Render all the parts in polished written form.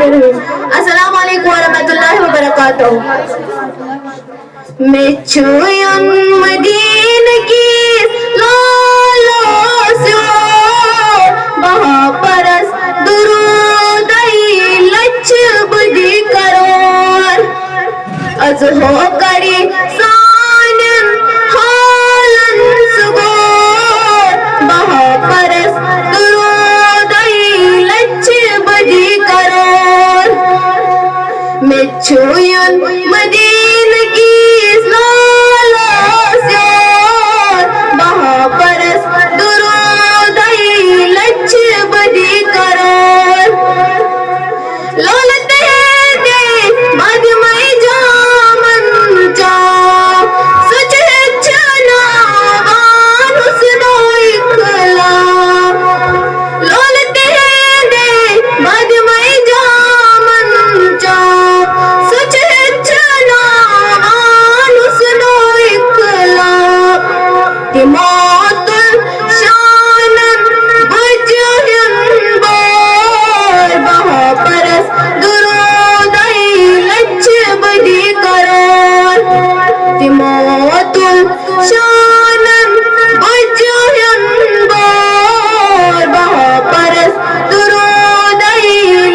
अस्सलाम वालेकुम वरहमतुल्लाहि वबरकातुहू। मैं छुयन मदीन की लालों से वहाँ परस दुरूद लच बुदी करोर अज हो करी सानन हालन सुगोर वहाँ परस दुरूद लच बुदी करोर मैं छुयन मदीन की लालों से वहाँ परस दुरूद लच बुदी करोर लोलते दे मधुमय जामन जा सच छना वानुस दोइखला लोलते दे मधुमय जामन जा सच छना वानुस दोइखला कि मौत शानन बजहन बोर वहाँ परस दुरूद लच बुदी करोर कि मौत शानन बजहन बोर वहाँ परस दुरूद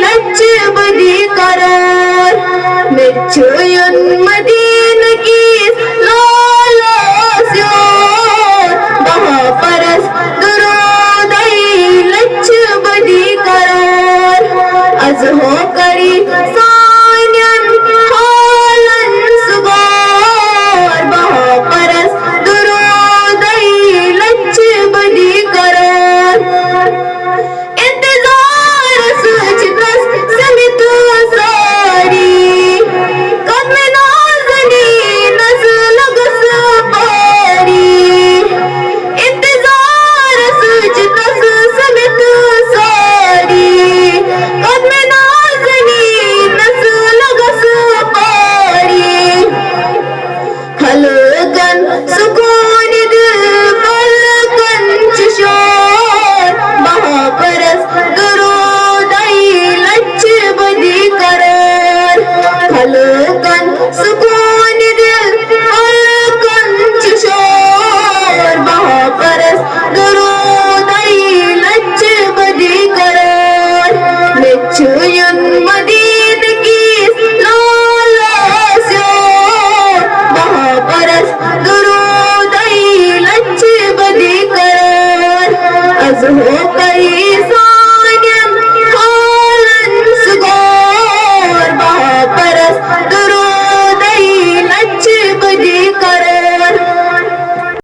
लच बुदी करोर मैं